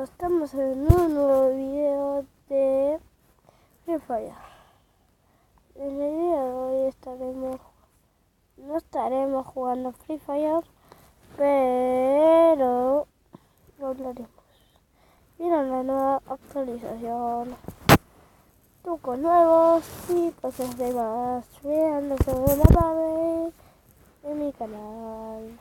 estamos en un nuevo video de Free Fire. En el video de hoy no estaremos jugando Free Fire, pero lo hablaremos. Miren la nueva actualización, trucos nuevos y cosas demás. Vean la segunda parte de mi canal.